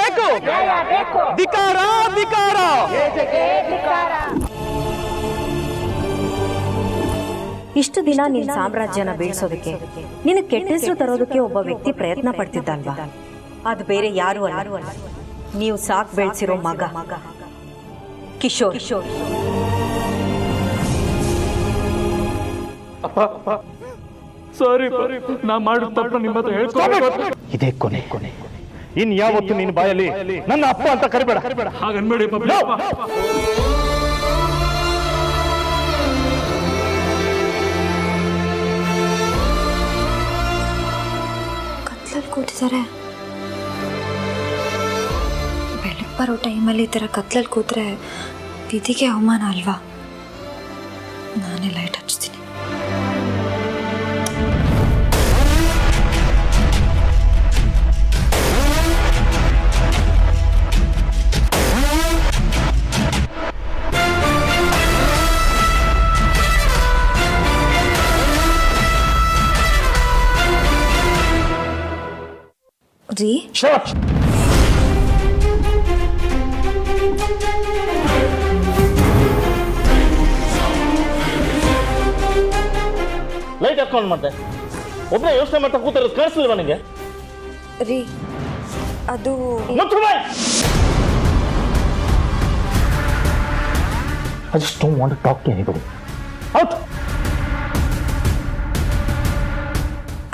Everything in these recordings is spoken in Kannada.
ಬೇಕು. ಧಿಕ್ಕಾರ ಧಿಕ್ಕಾರ. ಇಷ್ಟು ದಿನ ನಿನ್ನ ಸಾಮ್ರಾಜ್ಯನ ಬೀಳ್ಸೋದಕ್ಕೆ ನಿನ್ನ ಕೆಟ್ಟ ಹೆಸರು ತರೋದಕ್ಕೆ ಒಬ್ಬ ವ್ಯಕ್ತಿ ಪ್ರಯತ್ನ ಪಡ್ತಿದ್ದಲ್ವಾ? ಅದು ಬೇರೆ ಯಾರು ಅಲ್ಲ, ನೀವು ಸಾಕ್ ಬೆಳೆಸಿರೋ ಮಗ ಕಿಶೋರ್. ಸಾರಿ, ನಾ ಮಾಡಿದ ತಪ್ಪು ನಿಮ್ಮ ಹತ್ರ ಹೇಳ್ಕೊಬೇಕು. ಇದೇ ಕೊನೆ. ಇನ್ ಯಾವತ್ತು ನಿನ್ನ ಬಾಯಲ್ಲಿ ನನ್ನ ಅಪ್ಪ ಅಂತ ಕರಿಬೇಡ. ಹಾಗನ್ಬೇಡಿ. ಕತ್ಲಲ್ಲಿ ಕೂತಿದ್ದಾರೆ. ಬೆಳಗ್ಗೆ ಬರೋ ಟೈಮಲ್ಲಿ ಈ ಥರ ಕತ್ಲಲ್ಲಿ ಕೂತ್ರೆ ವಿಧಿಗೆ ಅವಮಾನ ಅಲ್ವಾ? ನಾನೇ ಲೈಟ್ ಹಚ್ತೀನಿ. ರೀ ಲೈಟ್ ಹಾಕೊಂಡು ಮತ್ತೆ ಒಬ್ಬನೇ ಯೋಚನೆ ಮಾಡ್ತಾ ಕೂತಿರೋದು ಕಾಣಿಸ್ಲಿಲ್ವಾ ನನಗೆ? ರೀ ಅದು I just don't want to talk to anybody. Out!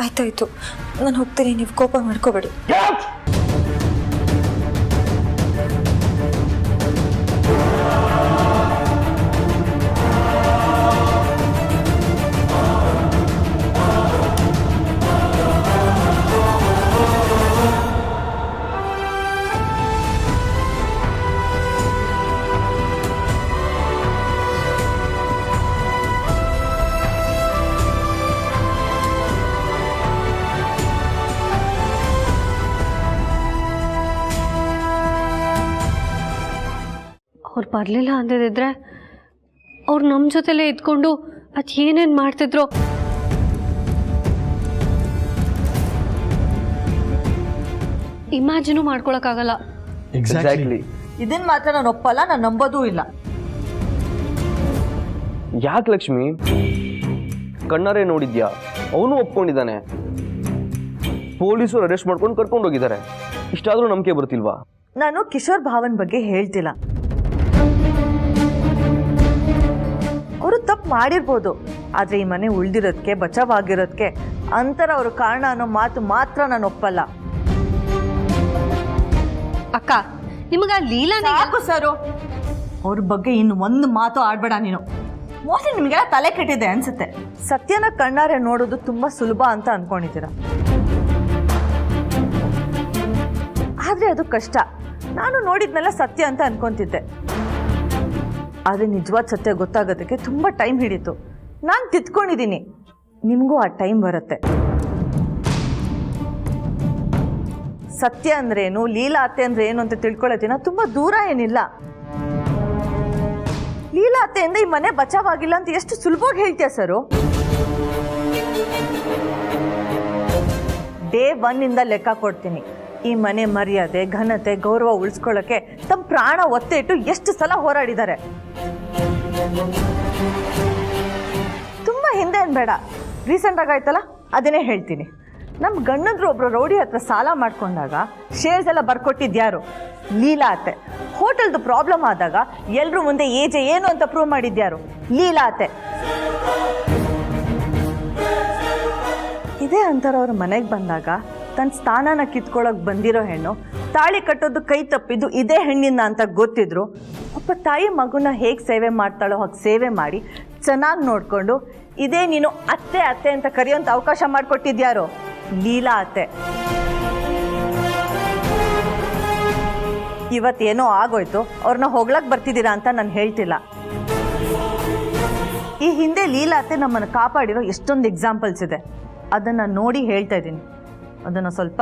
ಆಯ್ತಾಯ್ತು, ನಾನು ಹೋಗ್ತೀನಿ, ನೀವು ಕೋಪ ಮಾಡ್ಕೋಬೇಡಿ. ಅವ್ರು ಬರಲಿಲ್ಲ ಅಂದಿದ್ರೆ ಅವ್ರು ನಮ್ಮ ಜೊತೆಲೇ ಇದ್ಕೊಂಡು ಅದು ಏನೇನು ಮಾಡ್ತಿದ್ರು. ಇಮ್ಯಾಜಿನೂ ಮಾಡ್ಕೊಳಕ್ಕಾಗಲ್ಲ. ಎಕ್ಸಾಕ್ಟ್ಲಿ. ಇದನ್ನ ಮಾತ್ರ ನಾನು ಒಪ್ಪಲ್ಲ, ನಾನು ನಂಬೋದೂ ಇಲ್ಲ. ಯಾಕೆ ಲಕ್ಷ್ಮಿ? ಕಣ್ಣಾರೆ ನೋಡಿದ್ಯಾ? ಅವನು ಒಪ್ಕೊಂಡಿದ್ದಾನೆ. ಪೊಲೀಸರು ಅರೆಸ್ಟ್ ಮಾಡ್ಕೊಂಡು ಕರ್ಕೊಂಡು ಹೋಗಿದ್ದಾರೆ. ಇಷ್ಟಾದ್ರೂ ನಂಬಿಕೆ ಬರ್ತಿಲ್ವಾ? ನಾನು ಕಿಶೋರ್ ಭಾವನ್ ಬಗ್ಗೆ ಹೇಳ್ತಿಲ್ಲ. ಅವರು ತಪ್ಪು ಮಾಡಿರ್ಬೋದು, ಆದ್ರೆ ಈ ಮನೆ ಉಳ್ದಿರೋದಕ್ಕೆ, ಬಚಾವಾಗಿರೋದಕ್ಕೆ ಅಂತರ ಅವರು ಕಾರಣ ಅನ್ನೋ ಮಾತು ಮಾತ್ರ ನಾನು ಒಪ್ಪಲ್ಲ. ಅಕ್ಕ, ನಿಮಗ ಲೀಲಾ ಸಾಕು ಸರು, ಅವ್ರ ಬಗ್ಗೆ ಇನ್ನು ಒಂದು ಮಾತು ಆಡ್ಬೇಡ ನೀನು. ಮೋಸ್ಟ್ಲಿ ನಿಮಗೆಲ್ಲ ತಲೆ ಕೆಟ್ಟಿದೆ ಅನ್ಸುತ್ತೆ. ಸತ್ಯನ ಕಣ್ಣಾರೆ ನೋಡೋದು ತುಂಬಾ ಸುಲಭ ಅಂತ ಅನ್ಕೊಂಡಿದ್ದೀರ, ಆದ್ರೆ ಅದು ಕಷ್ಟ. ನಾನು ನೋಡಿದ್ನೆಲ್ಲ ಸತ್ಯ ಅಂತ ಅನ್ಕೊಂತಿದ್ದೆ, ಆದರೆ ನಿಜವಾದ ಸತ್ಯ ಗೊತ್ತಾಗೋದಕ್ಕೆ ತುಂಬ ಟೈಮ್ ಹಿಡಿತು. ನಾನು ತಿದ್ಕೊಂಡಿದ್ದೀನಿ, ನಿಮಗೂ ಆ ಟೈಮ್ ಬರುತ್ತೆ. ಸತ್ಯ ಅಂದ್ರೇನು, ಲೀಲಾ ಅತ್ತೆ ಅಂದ್ರೆ ಏನು ಅಂತ ತಿಳ್ಕೊಳ್ಳೋದಿನ ತುಂಬ ದೂರ ಏನಿಲ್ಲ. ಲೀಲಾ ಅತ್ತೆಯಿಂದ ಈ ಮನೆ ಬಚಾವಾಗಿಲ್ಲ ಅಂತ ಎಷ್ಟು ಸುಲಭವಾಗಿ ಹೇಳ್ತೀಯ ಸರು? ಡೇ 1 ಇಂದ ಲೆಕ್ಕ ಕೊಡ್ತೀನಿ. ಈ ಮನೆ ಮರ್ಯಾದೆ, ಘನತೆ, ಗೌರವ ಉಳಿಸ್ಕೊಳ್ಳೋಕೆ ತಮ್ಮ ಪ್ರಾಣ ಒತ್ತೆ ಇಟ್ಟು ಎಷ್ಟು ಸಲ ಹೋರಾಡಿದ್ದಾರೆ. ತುಂಬ ಹಿಂದೆ ಅನ್ಬೇಡ, ರೀಸೆಂಟಾಗಿ ಆಯ್ತಲ್ಲ ಅದನ್ನೇ ಹೇಳ್ತೀನಿ. ನಮ್ಮ ಗಂಡಂದ್ರು ಒಬ್ರು ರೌಡಿ ಹತ್ರ ಸಾಲ ಮಾಡ್ಕೊಂಡಾಗ ಶೇರ್ಸ್ ಎಲ್ಲ ಬರ್ಕೊಟ್ಟಿದ್ಯಾರು? ಲೀಲಾ ಅತ್ತೆ. ಹೋಟೆಲ್ದು ಪ್ರಾಬ್ಲಮ್ ಆದಾಗ ಎಲ್ರೂ ಮುಂದೆ ಏಜೆ ಏನು ಅಂತ ಪ್ರೂವ್ ಮಾಡಿದ್ಯಾರು? ಲೀಲಾ ಅತ್ತೆ. ಇದೇ ಅಂತಾರವ್ರ ಮನೆಗೆ ಬಂದಾಗ ತನ್ನ ಸ್ಥಾನನ ಕಿತ್ಕೊಳ್ಳೋಕೆ ಬಂದಿರೋ ಹೆಣ್ಣು ತಾಳಿ ಕಟ್ಟೋದು ಕೈ ತಪ್ಪಿದ್ದು ಇದೇ ಹೆಣ್ಣಿಂದ ಅಂತ ಗೊತ್ತಿದ್ರು ಒಬ್ಬ ತಾಯಿ ಮಗುನ ಹೇಗೆ ಸೇವೆ ಮಾಡ್ತಾಳೋ ಹಾಗೆ ಸೇವೆ ಮಾಡಿ ಚೆನ್ನಾಗಿ ನೋಡಿಕೊಂಡು ಇದೇ ನೀನು ಅತ್ತೆ ಅತ್ತೆ ಅಂತ ಕರೆಯೋಂಥ ಅವಕಾಶ ಮಾಡಿಕೊಟ್ಟಿದ್ಯಾರೋ? ಲೀಲಾ ಅತ್ತೆ. ಇವತ್ತೇನೋ ಆಗೋಯ್ತು, ಅವ್ರನ್ನ ಹೊಗಳಕ್ಕೆ ಬರ್ತಿದ್ದೀರಾ ಅಂತ ನಾನು ಹೇಳ್ತಿಲ್ಲ. ಈ ಹಿಂದೆ ಲೀಲಾ ಅತ್ತೆ ನಮ್ಮನ್ನು ಕಾಪಾಡಿರೋ ಎಷ್ಟೊಂದು ಎಕ್ಸಾಂಪಲ್ಸ್ ಇದೆ, ಅದನ್ನು ನೋಡಿ ಹೇಳ್ತಾ ಇದ್ದೀನಿ. ಅದನ್ನು ಸ್ವಲ್ಪ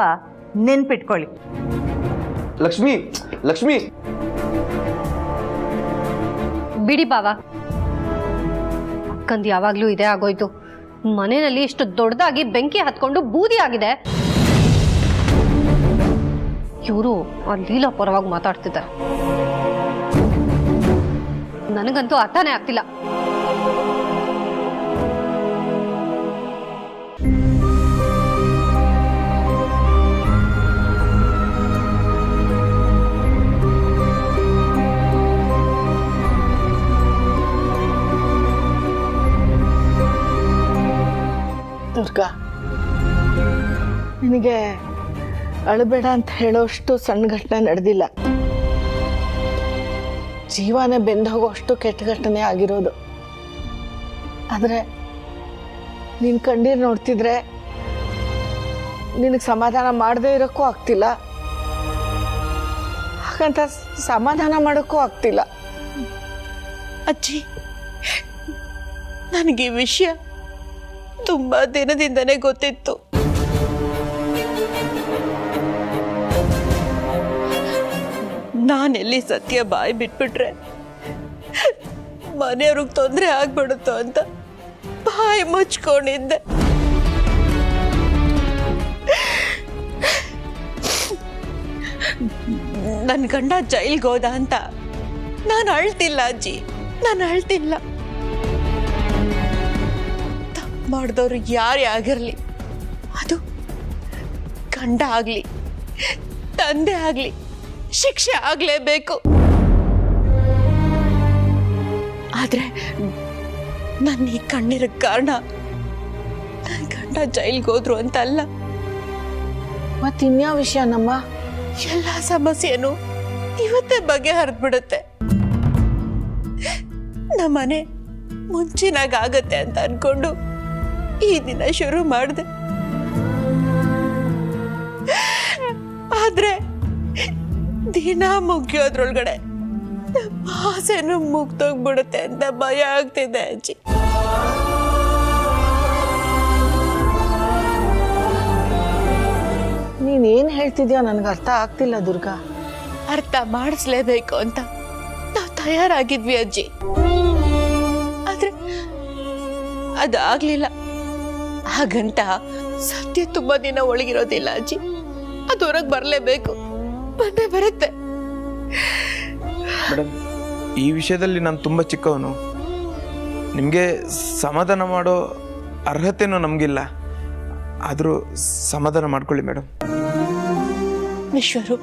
ನೆನ್ಪಿಟ್ಕೊಳ್ಳಿ. ಲಕ್ಷ್ಮಿ, ಲಕ್ಷ್ಮಿ ಬಿಡಿ ಬಾವ, ಅಕ್ಕಂದು ಯಾವಾಗ್ಲೂ ಇದೇ ಆಗೋಯ್ತು. ಮನೆಯಲ್ಲಿ ಇಷ್ಟು ದೊಡ್ಡದಾಗಿ ಬೆಂಕಿ ಹತ್ಕೊಂಡು ಬೂದಿ ಆಗಿದೆ. ಇವರು ಆ ಲೀಲಾ ಪರವಾಗಿ ಮಾತಾಡ್ತಿದ್ದಾರೆ. ನನಗಂತೂ ಅರ್ಥನೇ ಆಗ್ತಿಲ್ಲ. ದುರ್ಗಾ, ನಿನಗೆ ಅಳಬೇಡ ಅಂತ ಹೇಳೋಷ್ಟು ಸಣ್ಣ ಘಟನೆ ನಡೆದಿಲ್ಲ. ಜೀವನೇ ಬೆಂದು ಹೋಗೋಷ್ಟು ಕೆಟ್ಟ ಘಟನೆ ಆಗಿರೋದು. ಆದರೆ ನೀನು ಕಣ್ಣೀರು ನೋಡ್ತಿದ್ರೆ ನಿನಗೆ ಸಮಾಧಾನ ಮಾಡದೇ ಇರೋಕ್ಕೂ ಆಗ್ತಿಲ್ಲ, ಹಾಗಂತ ಸಮಾಧಾನ ಮಾಡೋಕ್ಕೂ ಆಗ್ತಿಲ್ಲ. ಅಜ್ಜಿ, ನನಗೆ ಈ ವಿಷಯ ತುಂಬಾ ದಿನದಿಂದನೇ ಗೊತ್ತಿತ್ತು. ನಾನೆಲ್ಲಿ ಸತ್ಯ ಬಾಯಿ ಬಿಟ್ಬಿಟ್ರೆ ಮನೆಯವ್ರಿಗೆ ತೊಂದರೆ ಆಗ್ಬಿಡುತ್ತೋ ಅಂತ ಬಾಯಿ ಮುಚ್ಕೊಂಡಿದ್ದೆ. ನನ್ನ ಗಂಡ ಜೈಲ್ಗೆ ಹೋದ ಅಂತ ನಾನು ಅಳ್ತಿಲ್ಲ ಅಜ್ಜಿ, ನಾನು ಅಳ್ತಿಲ್ಲ. ತಪ್ಪು ಮಾಡಿದವ್ರು ಯಾರೇ ಆಗಿರಲಿ, ಅದು ಗಂಡ ಆಗಲಿ ತಂದೆ ಆಗಲಿ, ಶಿಕ್ಷೆ ಆಗಲೇಬೇಕು. ಆದ್ರೆ ನನ್ನ ಈ ಕಣ್ಣೀರಿಗೆ ಕಾರಣ ನನ್ನ ಗಂಡ ಜೈಲ್ಗೆ ಹೋದ್ರು ಅಂತ ಅಲ್ಲ. ಮತ್ತಿನ್ಯಾವ ವಿಷಯ ನಮ್ಮ ಎಲ್ಲ ಸಮಸ್ಯೆನೂ ಇವತ್ತೇ ಬಗೆಹರಿದ್ಬಿಡುತ್ತೆ. ನಮ್ಮನೆ ಮುಂಚಿನಾಗ ಆಗತ್ತೆ ಅಂತ ಅನ್ಕೊಂಡು ಈ ದಿನ ಶುರು ಮಾಡಿದೆ. ಆದ್ರೆ ದಿನ ಮುಗಿಯೋದ್ರೊಳಗಡೆ ಆಸೆನೂ ಮುಗ್ದೋಗ್ಬಿಡುತ್ತೆ ಅಂತ ಭಯ ಆಗ್ತಿದೆ ಅಜ್ಜಿ. ನೀನೇನು ಹೇಳ್ತಿದ್ಯೋ ನನಗೆ ಅರ್ಥ ಆಗ್ತಿಲ್ಲ ದುರ್ಗಾ. ಅರ್ಥ ಮಾಡಿಸ್ಲೇಬೇಕು ಅಂತ ನಾವು ತಯಾರಾಗಿದ್ವಿ ಅಜ್ಜಿ, ಆದ್ರೆ ಅದಾಗ್ಲಿಲ್ಲ. ಹಾಗಂತ ಸತ್ಯ ತುಂಬಾ ದಿನ ಒಳಗಿರೋದಿಲ್ಲ ಅಜ್ಜಿ, ಅದು ಹೊರಗೆ ಬರಲೇಬೇಕು, ಬಂದೇ ಬರುತ್ತೆ. ಮೇಡಮ್, ಈ ವಿಷಯದಲ್ಲಿ ನಾನು ತುಂಬ ಚಿಕ್ಕವನು. ನಿಮಗೆ ಸಮಾಧಾನ ಮಾಡೋ ಅರ್ಹತೆನೂ ನಮಗಿಲ್ಲ. ಆದರೂ ಸಮಾಧಾನ ಮಾಡ್ಕೊಳ್ಳಿ ಮೇಡಮ್. ವಿಶ್ವರು,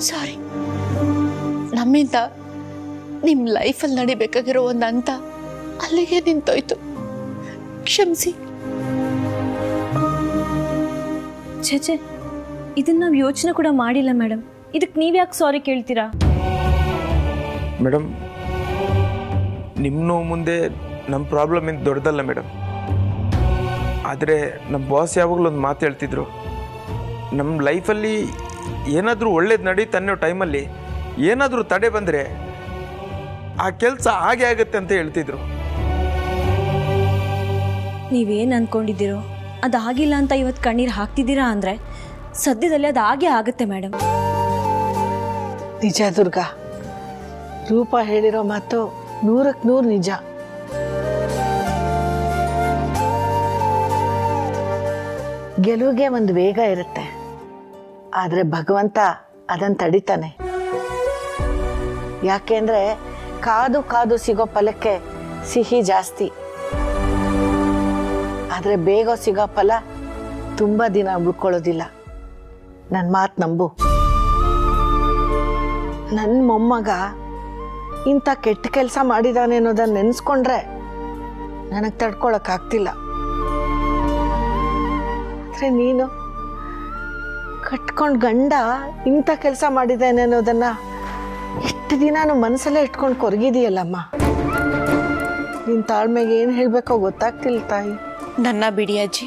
ಸಾರಿ. ನಮ್ಮಿಂದ ನಿಮ್ಮ ಲೈಫಲ್ಲಿ ನಡಿಬೇಕಾಗಿರೋ ಒಂದು ಹಂತ ಅಲ್ಲಿಗೆ ನಿಂತೋಯ್ತು, ಕ್ಷಮಿಸಿ. ಛೇ, ಇದನ್ನ ನಾವು ಯೋಚನೆ ಕೂಡ ಮಾಡಿಲ್ಲ ಮೇಡಮ್. ಇದಕ್ಕೆ ನೀವ್ಯಾಕೆ ಸಾರಿ ಕೇಳ್ತೀರಾ? ಮೇಡಮ್, ನಿಮ್ಮ ನೋವು ಮುಂದೆ ನಮ್ಮ ಪ್ರಾಬ್ಲಮ್ ಏನು ದೊಡ್ಡದಲ್ಲ ಮೇಡಮ್. ಆದರೆ ನಮ್ಮ ಬಾಸ್ ಯಾವಾಗಲೂ ಒಂದು ಮಾತು ಹೇಳ್ತಿದ್ರು, ನಮ್ಮ ಲೈಫಲ್ಲಿ ಏನಾದರೂ ಒಳ್ಳೇದು ನಡೀತು ಅನ್ನೋ ಟೈಮಲ್ಲಿ ಏನಾದರೂ ತಡೆ ಬಂದರೆ ಆ ಕೆಲಸ ಹಾಗೆ ಆಗುತ್ತೆ ಅಂತ ಹೇಳ್ತಿದ್ರು. ನೀವೇನು ಅಂದ್ಕೊಂಡಿದ್ದೀರೋ ಅದಾಗಿಲ್ಲ ಅಂತ ಇವತ್ತು ಕಣ್ಣೀರು ಹಾಕ್ತಿದ್ದೀರಾ ಅಂದರೆ ಸದ್ಯದಲ್ಲಿ ಅದು ಹಾಗೆ ಆಗುತ್ತೆ ಮೇಡಮ್. ನಿಜ ದುರ್ಗಾ, ರೂಪ ಹೇಳಿರೋ ಮಾತು 100ಕ್ಕೆ 100 ನಿಜ. ಗೆಲುವಿಗೆ ಒಂದು ವೇಗ ಇರುತ್ತೆ, ಆದರೆ ಭಗವಂತ ಅದನ್ನು ತಡಿತಾನೆ. ಯಾಕೆಂದ್ರೆ ಕಾದು ಕಾದು ಸಿಗೋ ಫಲಕ್ಕೆ ಸಿಹಿ ಜಾಸ್ತಿ, ಆದರೆ ಬೇಗ ಸಿಗೋ ಫಲ ತುಂಬ ದಿನ ಉಳ್ಕೊಳ್ಳೋದಿಲ್ಲ. ನನ್ನ ಮಾತು ನಂಬು. ನನ್ನ ಮೊಮ್ಮಗ ಇಂಥ ಕೆಟ್ಟ ಕೆಲಸ ಮಾಡಿದಾನೆ ಅನ್ನೋದನ್ನ ನೆನೆಸ್ಕೊಂಡ್ರೆ ನನಗೆ ತಡ್ಕೊಳಕ್ಕಾಗ್ತಿಲ್ಲ. ಆದರೆ ನೀನು ಕಟ್ಕೊಂಡು ಗಂಡ ಇಂಥ ಕೆಲಸ ಮಾಡಿದ್ದಾನೆ ಅನ್ನೋದನ್ನ ಎಷ್ಟು ದಿನಾನು ಮನಸ್ಸಲ್ಲೇ ಇಟ್ಕೊಂಡು ಕೊರಗಿದೆಯಲ್ಲಮ್ಮ. ನಿನ್ನ ತಾಳ್ಮೆಗೆ ಏನು ಹೇಳಬೇಕೋ ಗೊತ್ತಾಗ್ತಿಲ್ಲ ತಾಯಿ. ನನ್ನ ಬಿಡಿ ಅಜ್ಜಿ,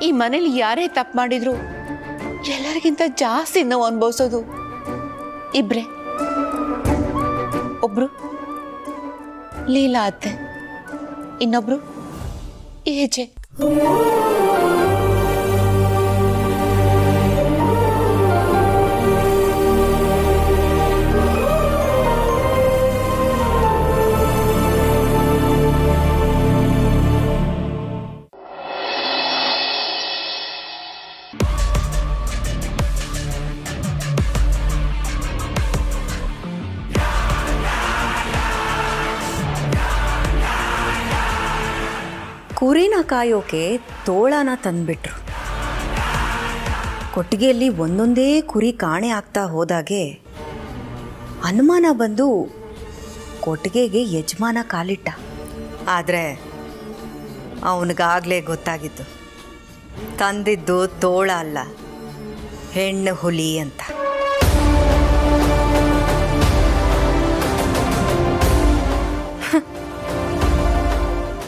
ಈ ಮನೇಲಿ ಯಾರೇ ತಪ್ಪು ಮಾಡಿದ್ರು ಎಲ್ಲರಿಗಿಂತ ಜಾಸ್ತಿ ನೋವು ಅನುಭವಿಸೋದು ಇಬ್ರೆ. ಒಬ್ರು ಲೀಲಾ ಅತ್ತೆ, ಇನ್ನೊಬ್ರು ಏಜೆ. ಕುರಿನ ಕಾಯೋಕೆ ತೋಳನ ತಂದ್ಬಿಟ್ರು. ಕೊಟ್ಟಿಗೆಯಲ್ಲಿ ಒಂದೊಂದೇ ಕುರಿ ಕಾಣೆ ಆಗ್ತಾ ಹೋದಾಗೆ ಅನುಮಾನ ಬಂದು ಕೊಟ್ಟಿಗೆಗೆ ಯಜಮಾನ ಕಾಲಿಟ್ಟ. ಆದರೆ ಅವನಿಗಾಗಲೇ ಗೊತ್ತಾಗಿತ್ತು ತಂದಿದ್ದು ತೋಳ ಅಲ್ಲ, ಹೆಣ್ಣು ಹುಲಿ ಅಂತ.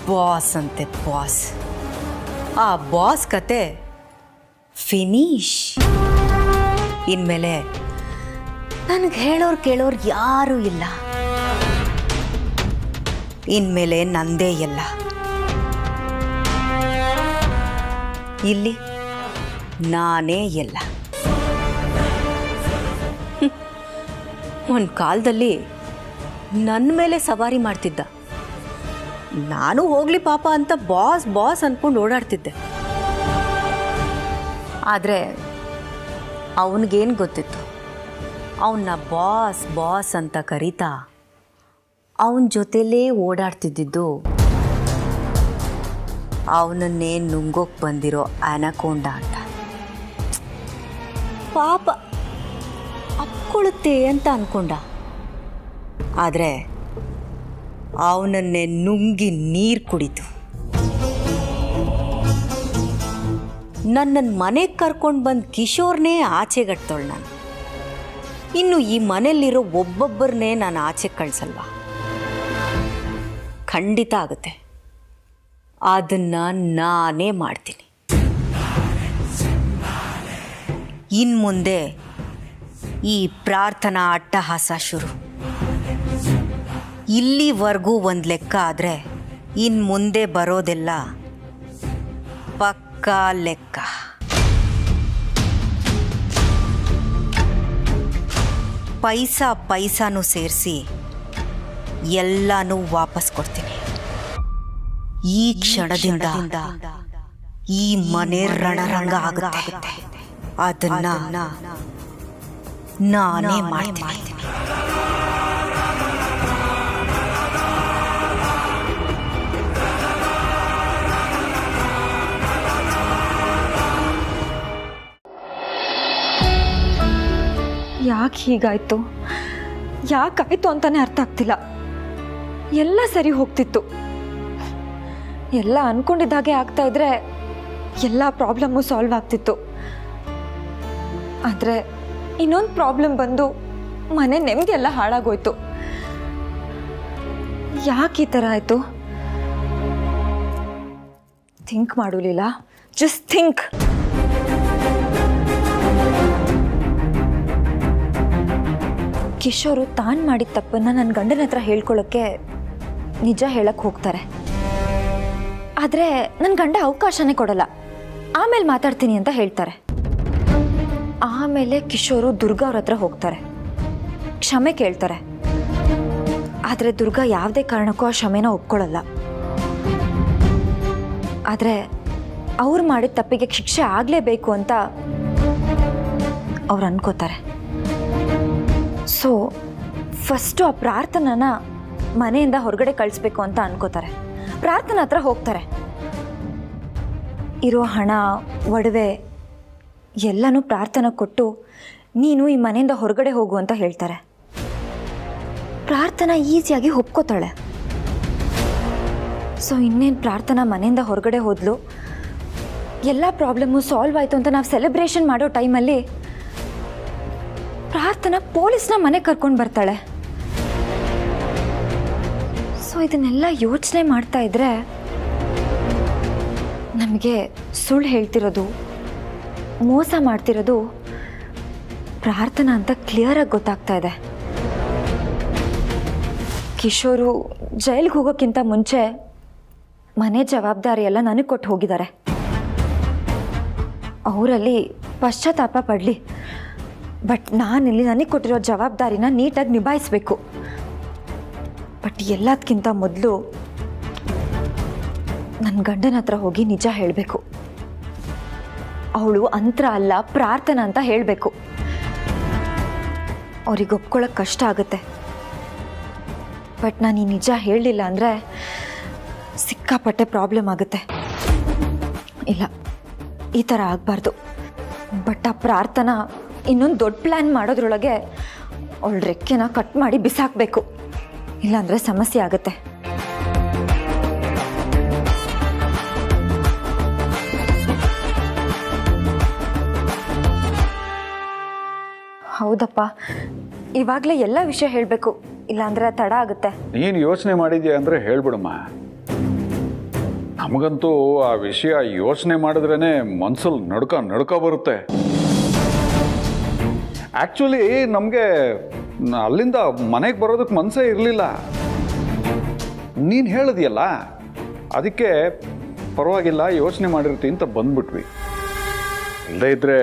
ಬಾಸ್ ಅಂತೆ ಬಾಸ್. ಆ ಬಾಸ್ ಕತೆ ಫಿನಿಶ್. ಇನ್ಮೇಲೆ ನನಗೆ ಹೇಳೋರು ಕೇಳೋರು ಯಾರೂ ಇಲ್ಲ. ಇನ್ಮೇಲೆ ನಂದೇ ಎಲ್ಲ. ಇಲ್ಲಿ ನಾನೇ ಎಲ್ಲ. ಒಂದು ಕಾಲದಲ್ಲಿ ನನ್ನ ಮೇಲೆ ಸವಾರಿ ಮಾಡ್ತಿದ್ದ. ನಾನು ಹೋಗ್ಲಿ ಪಾಪ ಅಂತ ಬಾಸ್ ಬಾಸ್ ಅಂದ್ಕೊಂಡು ಓಡಾಡ್ತಿದ್ದೆ. ಆದರೆ ಅವನಿಗೇನು ಗೊತ್ತಿತ್ತು, ಅವನ್ನ ಬಾಸ್ ಬಾಸ್ ಅಂತ ಕರೀತಾ ಅವನ ಜೊತೆಲೇ ಓಡಾಡ್ತಿದ್ದಿದ್ದು ಅವನನ್ನೇ ನುಂಗೋಕೆ ಬಂದಿರೋ ಅನಕೊಂಡ ಅಂತ. ಪಾಪ ಅಪ್ಕೊಳ್ಳುತ್ತೆ ಅಂತ ಅಂದ್ಕೊಂಡ. ಆದರೆ ಅವನನ್ನೇ ನುಂಗಿ ನೀರು ಕುಡಿತು. ನನ್ನನ್ನು ಮನೆಗೆ ಕರ್ಕೊಂಡು ಬಂದು ಕಿಶೋರ್ನೇ ಆಚೆಗಟ್ತೋಳು ನಾನು. ಇನ್ನು ಈ ಮನೆಯಲ್ಲಿರೋ ಒಬ್ಬೊಬ್ಬರನ್ನೇ ನಾನು ಆಚೆ ಕಳಿಸಲ್ವಾ? ಖಂಡಿತ ಆಗುತ್ತೆ. ಅದನ್ನು ನಾನೇ ಮಾಡ್ತೀನಿ. ಇನ್ನು ಮುಂದೆ ಈ ಪ್ರಾರ್ಥನಾ ಅಟ್ಟಹಾಸ ಶುರು. ಇಲ್ಲಿವರೆಗೂ ಒಂದು ಲೆಕ್ಕ ಆದರೆ ಇನ್ನು ಮುಂದೆ ಬರೋದೆಲ್ಲ ಪಕ್ಕಾ ಲೆಕ್ಕ. ಪೈಸಾ ಪೈಸಾನು ಸೇರಿಸಿ ಎಲ್ಲನೂ ವಾಪಸ್ ಕೊಡ್ತೀನಿ. ಈ ಕ್ಷಣದಿಂದ ಈ ಮನೆ ರಣರಂಗ ಆಗುತ್ತೆ. ಅದನ್ನ ನಾನೇ ಮಾಡ್ತೀನಿ. ಯಾಕೆ ಹೀಗಾಯಿತು, ಯಾಕಾಯಿತು ಅಂತಾನೆ ಅರ್ಥ ಆಗ್ತಿಲ್ಲ. ಎಲ್ಲ ಸರಿ ಹೋಗ್ತಿತ್ತು. ಎಲ್ಲ ಅಂದ್ಕೊಂಡಿದ್ದಾಗೆ ಆಗ್ತಾ ಇದ್ರೆ ಎಲ್ಲ ಪ್ರಾಬ್ಲಮ್ಮು ಸಾಲ್ವ್ ಆಗ್ತಿತ್ತು. ಆದರೆ ಇನ್ನೊಂದು ಪ್ರಾಬ್ಲಮ್ ಬಂದು ಮನೆ ನೆಮ್ಮದಿ ಎಲ್ಲ ಹಾಳಾಗೋಯ್ತು. ಯಾಕೆ ಈ ಥರ ಆಯಿತು? ಥಿಂಕ್ ಮಾಡಲಿಲ್ಲ. Just think. ಕಿಶೋರು ತಾನು ಮಾಡಿದ ತಪ್ಪನ್ನು ನನ್ನ ಗಂಡನ ಹತ್ರ ಹೇಳ್ಕೊಳ್ಳೋಕ್ಕೆ ನಿಜ ಹೇಳಕ್ಕೆ ಹೋಗ್ತಾರೆ. ಆದರೆ ನನ್ನ ಗಂಡ ಅವಕಾಶನೇ ಕೊಡಲ್ಲ. ಆಮೇಲೆ ಮಾತಾಡ್ತೀನಿ ಅಂತ ಹೇಳ್ತಾರೆ. ಆಮೇಲೆ ಕಿಶೋರು ದುರ್ಗಾ ಅವ್ರ ಹತ್ರ ಹೋಗ್ತಾರೆ, ಕ್ಷಮೆ ಕೇಳ್ತಾರೆ. ಆದರೆ ದುರ್ಗಾ ಯಾವುದೇ ಕಾರಣಕ್ಕೂ ಆ ಕ್ಷಮೆನ ಒಪ್ಕೊಳ್ಳಲ್ಲ. ಆದರೆ ಅವ್ರು ಮಾಡಿದ ತಪ್ಪಿಗೆ ಶಿಕ್ಷೆ ಆಗಲೇಬೇಕು ಅಂತ ಅವ್ರು ಅನ್ಕೋತಾರೆ. ಸೊ ಫಸ್ಟು ಆ ಪ್ರಾರ್ಥನಾನ ಮನೆಯಿಂದ ಹೊರಗಡೆ ಕಳಿಸ್ಬೇಕು ಅಂತ ಅನ್ಕೋತಾರೆ. ಪ್ರಾರ್ಥನಾ ಹತ್ರ ಹೋಗ್ತಾರೆ. ಇರೋ ಹಣ, ಒಡವೆ ಎಲ್ಲನೂ ಪ್ರಾರ್ಥನಾ ಕೊಟ್ಟು ನೀನು ಈ ಮನೆಯಿಂದ ಹೊರಗಡೆ ಹೋಗು ಅಂತ ಹೇಳ್ತಾರೆ. ಪ್ರಾರ್ಥನಾ ಈಸಿಯಾಗಿ ಒಪ್ಕೋತಾಳೆ. ಸೊ ಇನ್ನೇನು ಪ್ರಾರ್ಥನಾ ಮನೆಯಿಂದ ಹೊರಗಡೆ ಹೋದ್ಲು. ಎಲ್ಲ ಪ್ರಾಬ್ಲಮ್ಮು ಸಾಲ್ವ್ ಆಯಿತು ಅಂತ ನಾವು ಸೆಲೆಬ್ರೇಷನ್ ಮಾಡೋ ಟೈಮಲ್ಲಿ ಪ್ರಾರ್ಥನಾ ಪೊಲೀಸ್ನ ಮನೆಗೆ ಕರ್ಕೊಂಡು ಬರ್ತಾಳೆ. ಸೊ ಇದನ್ನೆಲ್ಲ ಯೋಚನೆ ಮಾಡ್ತಾ ಇದ್ರೆ ನಮಗೆ ಸುಳ್ಳು ಹೇಳ್ತಿರೋದು, ಮೋಸ ಮಾಡ್ತಿರೋದು ಪ್ರಾರ್ಥನಾ ಅಂತ ಕ್ಲಿಯರಾಗಿ ಗೊತ್ತಾಗ್ತಾ ಇದೆ. ಕಿಶೋರು ಜೈಲಿಗೆ ಹೋಗೋಕ್ಕಿಂತ ಮುಂಚೆ ಮನೆ ಜವಾಬ್ದಾರಿ ಎಲ್ಲ ನನಗೆ ಕೊಟ್ಟು ಹೋಗಿದ್ದಾರೆ. ಅವರಲ್ಲಿ ಪಶ್ಚಾತ್ತಾಪ ಪಡಲಿ. ಬಟ್ ನಾನಿಲ್ಲಿ ನನಗೆ ಕೊಟ್ಟಿರೋ ಜವಾಬ್ದಾರಿನ ನೀಟಾಗಿ ನಿಭಾಯಿಸಬೇಕು. ಬಟ್ ಎಲ್ಲದಕ್ಕಿಂತ ಮೊದಲು ನನ್ನ ಗಂಡನ ಹತ್ರ ಹೋಗಿ ನಿಜ ಹೇಳಬೇಕು. ಅವಳು ಅಂತ್ರ ಅಲ್ಲ, ಪ್ರಾರ್ಥನಾ ಅಂತ ಹೇಳಬೇಕು. ಅವ್ರಿಗೆ ಒಪ್ಕೊಳ್ಳೋಕೆ ಕಷ್ಟ ಆಗುತ್ತೆ. ಬಟ್ ನಾನು ಈ ನಿಜ ಹೇಳಲಿಲ್ಲ ಅಂದರೆ ಸಿಕ್ಕಾಪಟ್ಟೆ ಪ್ರಾಬ್ಲಮ್ ಆಗುತ್ತೆ. ಇಲ್ಲ, ಈ ಥರ ಆಗಬಾರ್ದು. ಬಟ್ ಆ ಪ್ರಾರ್ಥನಾ ಇನ್ನೊಂದು ದೊಡ್ಡ ಪ್ಲ್ಯಾನ್ ಮಾಡೋದ್ರೊಳಗೆ ಅವಳ ರೆಕ್ಕೆನ ಕಟ್ ಮಾಡಿ ಬಿಸಾಕಬೇಕು, ಇಲ್ಲಾಂದರೆ ಸಮಸ್ಯೆ ಆಗುತ್ತೆ. ಹೌದಪ್ಪ, ಇವಾಗಲೇ ಎಲ್ಲ ವಿಷಯ ಹೇಳಬೇಕು, ಇಲ್ಲಾಂದ್ರೆ ತಡ ಆಗುತ್ತೆ. ನೀನು ಯೋಚನೆ ಮಾಡಿದ್ಯಾ ಅಂದರೆ ಹೇಳ್ಬಿಡಮ್ಮ. ನಮಗಂತೂ ಆ ವಿಷಯ ಯೋಚನೆ ಮಾಡಿದ್ರೇ ಮನ್ಸಲ್ಲಿ ನಡ್ಕ ಬರುತ್ತೆ. ಆ್ಯಕ್ಚುಲಿ ನಮಗೆ ಅಲ್ಲಿಂದ ಮನೆಗೆ ಬರೋದಕ್ಕೆ ಮನಸ್ಸೇ ಇರಲಿಲ್ಲ. ನೀನು ಹೇಳಿದ್ಯಲ್ಲ, ಅದಕ್ಕೆ ಪರವಾಗಿಲ್ಲ ಯೋಚನೆ ಮಾಡಿರ್ತೀನಿ ಅಂತ ಬಂದ್ಬಿಟ್ವಿ. ಇಲ್ಲದೇ ಇದ್ದರೆ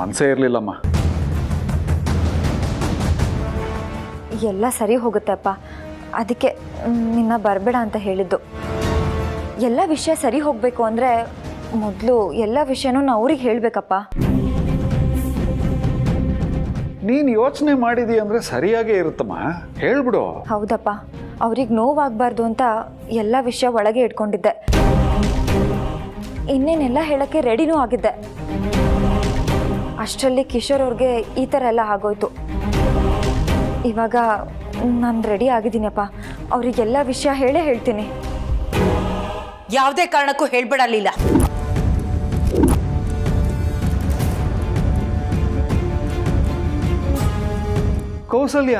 ಮನಸ್ಸೇ ಇರಲಿಲ್ಲಮ್ಮ. ಎಲ್ಲ ಸರಿ ಹೋಗುತ್ತೆ ಅಪ್ಪ, ಅದಕ್ಕೆ ನಿನ್ನ ಬರಬೇಡ ಅಂತ ಹೇಳಿದ್ದು. ಎಲ್ಲ ವಿಷಯ ಸರಿ ಹೋಗಬೇಕು ಅಂದರೆ ಮೊದಲು ಎಲ್ಲ ವಿಷಯನೂ ನಾವು ಅವ್ರಿಗೆ ಹೇಳಬೇಕಪ್ಪ. ನೀನು ಯೋಚನೆ ಮಾಡಿದಿ ಅಂದರೆ ಸರಿಯಾಗೇ ಇರುತ್ತಮ್ಮ, ಹೇಳ್ಬಿಡು. ಹೌದಪ್ಪ, ಅವ್ರಿಗೆ ನೋವಾಗಬಾರ್ದು ಅಂತ ಎಲ್ಲ ವಿಷಯ ಒಳಗೆ ಇಟ್ಕೊಂಡಿದ್ದೆ. ಇನ್ನೇನೆಲ್ಲ ಹೇಳೋಕ್ಕೆ ರೆಡಿನೂ ಆಗಿದ್ದೆ. ಅಷ್ಟರಲ್ಲಿ ಕಿಶೋರ್ ಅವ್ರಿಗೆ ಈ ಥರ ಎಲ್ಲ ಆಗೋಯ್ತು. ಇವಾಗ ನಾನು ರೆಡಿ ಆಗಿದ್ದೀನಪ್ಪ, ಅವರಿಗೆಲ್ಲ ವಿಷಯ ಹೇಳೇ ಹೇಳ್ತೀನಿ. ಯಾವುದೇ ಕಾರಣಕ್ಕೂ ಹೇಳ್ಬಿಡಲಿಲ್ಲ. ಕೌಸಲ್ಯ,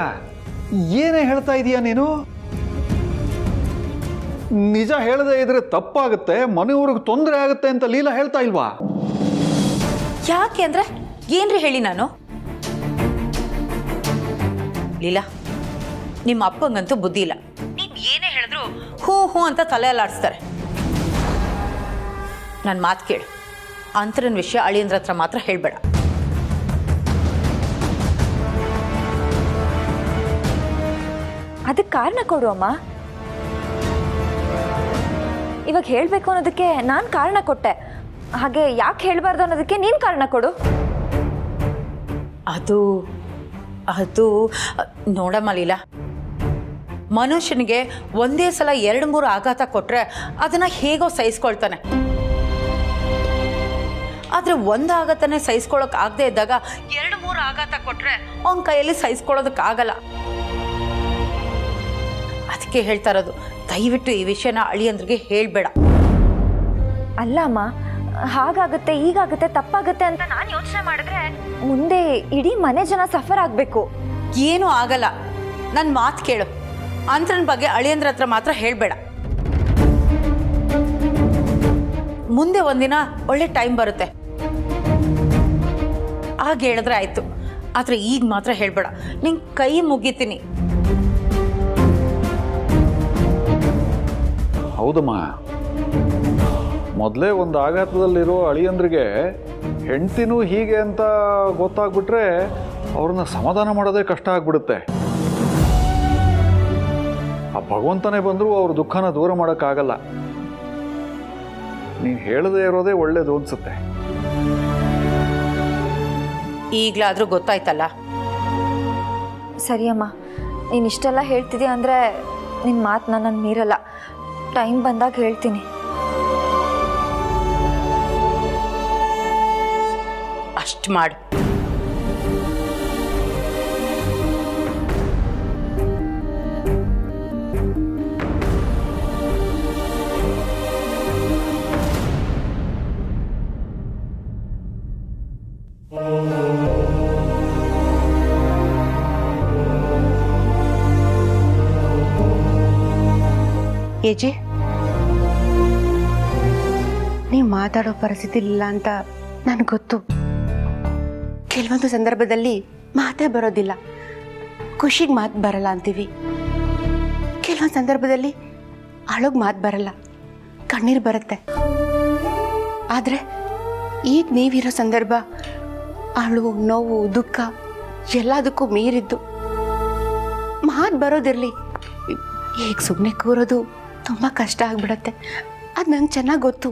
ಏನೇ ಹೇಳ್ತಾ ಇದೀಯ ನೀನು? ನಿಜ ಹೇಳದೇ ಇದ್ರೆ ತಪ್ಪಾಗುತ್ತೆ, ಮನೆಯವ್ರಿಗೆ ತೊಂದರೆ ಆಗುತ್ತೆ ಅಂತ ಲೀಲಾ ಹೇಳ್ತಾ ಇಲ್ವಾ? ಯಾಕೆ ಅಂದ್ರೆ ಏನ್ರಿ ಹೇಳಿ ನಾನು? ಲೀಲಾ, ನಿಮ್ಮ ಅಪ್ಪಂಗಂತೂ ಬುದ್ಧಿ ಇಲ್ಲ. ನೀನ್ ಏನೇ ಹೇಳಿದ್ರು ಹೂ ಹೂ ಅಂತ ತಲೆ ಅಲ್ಲಾಡಿಸ್ತಾರೆ. ನನ್ನ ಮಾತು ಕೇಳು, ಅಂತರನ ವಿಷಯ ಅಳಿಯಂದ್ರ ಹತ್ರ ಮಾತ್ರ ಹೇಳ್ಬೇಡ. ಅದಕ್ಕೆ ಕಾರಣ ಕೊಡು ಅಮ್ಮ. ಇವಾಗ ಹೇಳಬೇಕು ಅನ್ನೋದಕ್ಕೆ ನಾನು ಕಾರಣ ಕೊಟ್ಟೆ, ಹಾಗೆ ಯಾಕೆ ಹೇಳಬಾರ್ದು ಅನ್ನೋದಕ್ಕೆ ನೀನು ಕಾರಣ ಕೊಡು. ಅದು ಅದು ನೋಡಮ್ಮ ಲೀಲಾ, ಮನುಷ್ಯನಿಗೆ ಒಂದೇ ಸಲ 2-3 ಆಘಾತ ಕೊಟ್ಟರೆ ಅದನ್ನು ಹೇಗೋ ಸಹಿಸ್ಕೊಳ್ತಾನೆ. ಆದರೆ ಒಂದು ಆಘಾತನೇ ಸಹಿಸ್ಕೊಳ್ಳೋಕೆ ಆಗದೆ ಇದ್ದಾಗ 2-3 ಆಘಾತ ಕೊಟ್ಟರೆ ಅವನ ಕೈಯಲ್ಲಿ ಸಹಿಸ್ಕೊಳ್ಳೋದಕ್ಕಾಗಲ್ಲ. ಅದಕ್ಕೆ ಹೇಳ್ತಾ ಇರೋದು, ದಯವಿಟ್ಟು ಈ ವಿಷಯನ ಅಳಿಯಂದ್ರಿಗೆ ಹೇಳಬೇಡ. ಅಲ್ಲ ಅಮ್ಮ, ಹಾಗಾಗುತ್ತೆ ಹೀಗಾಗುತ್ತೆ ತಪ್ಪಾಗುತ್ತೆ ಅಂತ ನಾನು ಯೋಚನೆ ಮಾಡಿದ್ರೆ ಮುಂದೆ ಇಡೀ ಮನೆ ಜನ ಸಫರ್ ಆಗಬೇಕು. ಏನೂ ಆಗಲ್ಲ, ನನ್ನ ಮಾತು ಕೇಳು. ಅಂತರನ ಬಗ್ಗೆ ಅಳಿಯಂದ್ರ ಹತ್ರ ಮಾತ್ರ ಹೇಳಬೇಡ. ಮುಂದೆ ಒಂದಿನ ಒಳ್ಳೆ ಟೈಮ್ ಬರುತ್ತೆ, ಆಗ ಹೇಳಿದ್ರೆ ಆಯ್ತು. ಆದರೆ ಈಗ ಮಾತ್ರ ಹೇಳಬೇಡ, ನಿಂಗೆ ಕೈ ಮುಗಿತೀನಿ. ಹೌದಮ್ಮ, ಮೊದಲೇ ಒಂದು ಆಘಾತದಲ್ಲಿರೋ ಅಳಿಯಂದ್ರಿಗೆ ಹೆಂಡ್ತಿನೂ ಹೀಗೆ ಅಂತ ಗೊತ್ತಾಗ್ಬಿಟ್ರೆ ಅವ್ರನ್ನ ಸಮಾಧಾನ ಮಾಡೋದೇ ಕಷ್ಟ ಆಗ್ಬಿಡುತ್ತೆ. ಆ ಭಗವಂತನೇ ಬಂದರೂ ಅವ್ರ ದುಃಖನ ದೂರ ಮಾಡೋಕ್ಕಾಗಲ್ಲ. ನೀನು ಹೇಳದೇ ಇರೋದೇ ಒಳ್ಳೇದು ಅನ್ಸುತ್ತೆ. ಈಗಲಾದರೂ ಗೊತ್ತಾಯ್ತಲ್ಲ. ಸರಿ ಅಮ್ಮ, ನೀನು ಇಷ್ಟೆಲ್ಲ ಹೇಳ್ತಿದ್ದೀಯ ಅಂದರೆ ನಿನ್ನ ಮಾತು ನನ್ನ ಮೀರಲ್ಲ. ಟೈಮ್ ಬಂದಾಗ ಹೇಳ್ತೀನಿ. ಅಷ್ಟು ಮಾಡು. ಏಜಿ, ನೀವು ಮಾತಾಡೋ ಪರಿಸ್ಥಿತಿ ಇಲ್ಲ ಅಂತ ನನಗೆ ಗೊತ್ತು. ಕೆಲವೊಂದು ಸಂದರ್ಭದಲ್ಲಿ ಮಾತೇ ಬರೋದಿಲ್ಲ, ಖುಷಿಗೆ ಮಾತು ಬರಲ್ಲ ಅಂತೀವಿ. ಕೆಲವೊಂದು ಸಂದರ್ಭದಲ್ಲಿ ಅಳೋಗೆ ಮಾತು ಬರಲ್ಲ, ಕಣ್ಣೀರು ಬರುತ್ತೆ. ಆದರೆ ಈಗ ನೀವಿರೋ ಸಂದರ್ಭ ಅಳು, ನೋವು, ದುಃಖ ಎಲ್ಲದಕ್ಕೂ ಮೀರಿದ್ದು. ಮಾತು ಬರೋದಿರಲಿ, ಈಗ ಸುಮ್ಮನೆ ಕೂರೋದು ತುಂಬ ಕಷ್ಟ ಆಗ್ಬಿಡತ್ತೆ. ಅದು ನಂಗೆ ಚೆನ್ನಾಗಿ ಗೊತ್ತು.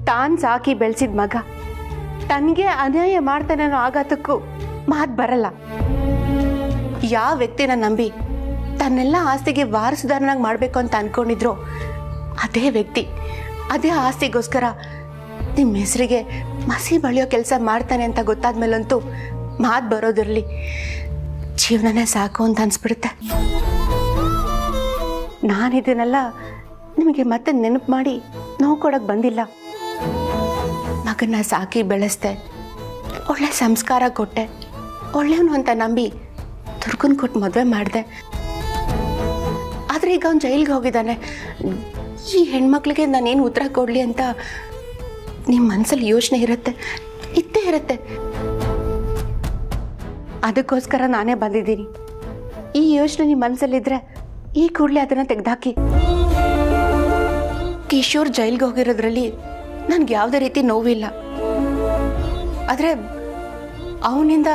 ತಾನು ಸಾಕಿ ಬೆಳೆಸಿದ ಮಗ ತನಗೆ ಅನ್ಯಾಯ ಮಾಡ್ತಾನೆ ಅನ್ನೋ ಆಘಾತಕ್ಕೂ ಮಾತು ಬರಲ್ಲ. ಯಾವ ವ್ಯಕ್ತಿನ ನಂಬಿ ತನ್ನೆಲ್ಲ ಆಸ್ತಿಗೆ ವಾರಸುದಾರನಾಗಿ ಮಾಡಬೇಕು ಅಂತ ಅಂದ್ಕೊಂಡಿದ್ರು ಅದೇ ವ್ಯಕ್ತಿ ಅದೇ ಆಸ್ತಿಗೋಸ್ಕರ ನಿಮ್ಮ ಹೆಸರಿಗೆ ಮಸಿ ಬಳಿಯೋ ಕೆಲಸ ಮಾಡ್ತಾನೆ ಅಂತ ಗೊತ್ತಾದ್ಮೇಲಂತೂ ಮಾತು ಬರೋದಿರಲಿ, ಜೀವನನೇ ಸಾಕು ಅಂತ ಅನ್ಸ್ಬಿಡುತ್ತೆ. ನಾನಿದನ್ನೆಲ್ಲ ನಿಮಗೆ ಮತ್ತೆ ನೆನಪು ಮಾಡಿ ನೋವು ಕೊಡೋಕೆ ಬಂದಿಲ್ಲ. ಮಗನ್ನ ಸಾಕಿ ಬೆಳೆಸ್ದೆ, ಒಳ್ಳೆ ಸಂಸ್ಕಾರ ಕೊಟ್ಟೆ, ಒಳ್ಳೆಯವನು ಅಂತ ನಂಬಿ ದುರ್ಗನ್ ಕೊಟ್ಟು ಮದುವೆ ಮಾಡಿದೆ. ಆದರೆ ಈಗ ಅವ್ನು ಜೈಲಿಗೆ ಹೋಗಿದ್ದಾನೆ. ಈ ಹೆಣ್ಮಕ್ಳಿಗೆ ನಾನೇನು ಉತ್ತರ ಕೊಡಲಿ ಅಂತ ನಿಮ್ಮ ಮನಸ್ಸಲ್ಲಿ ಯೋಚನೆ ಇರುತ್ತೆ, ಇದ್ದೇ ಇರುತ್ತೆ. ಅದಕ್ಕೋಸ್ಕರ ನಾನೇ ಬಂದಿದ್ದೀನಿ. ಈ ಯೋಚನೆ ನಿಮ್ಮ ಮನಸ್ಸಲ್ಲಿದ್ದರೆ ಈ ಕೂಡಲೇ ಅದನ್ನು ತೆಗೆದಾಕಿ. ಕಿಶೋರ್ ಜೈಲಿಗೆ ಹೋಗಿರೋದ್ರಲ್ಲಿ ನನಗೆ ಯಾವುದೇ ರೀತಿ ನೋವಿಲ್ಲ. ಆದರೆ ಅವನಿಂದ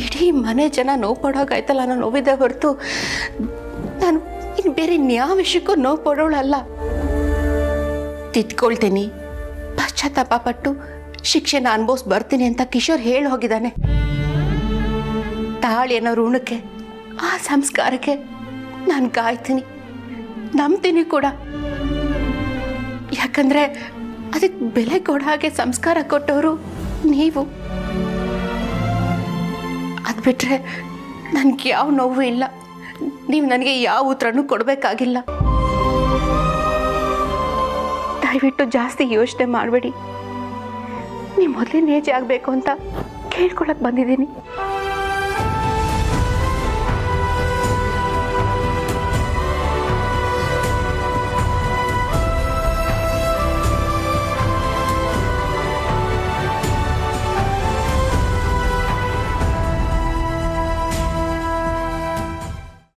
ಇಡೀ ಮನೆ ಜನ ನೋವು ಪಡೋಕಾಯ್ತಲ್ಲ ಅನ್ನೋ ನೋವಿದೆ ಹೊರತು ನಾನು ಇನ್ನು ಬೇರೆ ಯಾವ ವಿಷಯಕ್ಕೂ ನೋವು ಪಡೋಳಲ್ಲ. ತಿದ್ಕೊಳ್ತೀನಿ, ಪಶ್ಚಾತ್ತಾಪ ಪಟ್ಟು ಶಿಕ್ಷೆನ ಅನುಭವಿಸಿ ಬರ್ತೀನಿ ಅಂತ ಕಿಶೋರ್ ಹೇಳಿ ಹೋಗಿದ್ದಾನೆ. ತಾಳಿ ಅನ್ನೋ ಋಣಕ್ಕೆ, ಆ ಸಂಸ್ಕಾರಕ್ಕೆ ನಾನು ಕಾಯ್ತೀನಿ, ನಂಬ್ತೀನಿ ಕೂಡ. ಯಾಕಂದ್ರೆ ಅದಕ್ಕೆ ಬೆಲೆ ಕೊಡೋ ಹಾಗೆ ಸಂಸ್ಕಾರ ಕೊಟ್ಟವರು ನೀವು. ಅದು ಬಿಟ್ರೆ ನನಗೆ ಯಾವ ನೋವು ಇಲ್ಲ. ನೀವು ನನಗೆ ಯಾವ ಉತ್ತರನೂ ಕೊಡಬೇಕಾಗಿಲ್ಲ. ದಯವಿಟ್ಟು ಜಾಸ್ತಿ ಯೋಚನೆ ಮಾಡಬೇಡಿ. ನೀವು ಮೊದಲೇ ನೇಜ್ ಆಗಬೇಕು ಅಂತ ಕೇಳ್ಕೊಳಕ್ಕೆ ಬಂದಿದ್ದೀನಿ.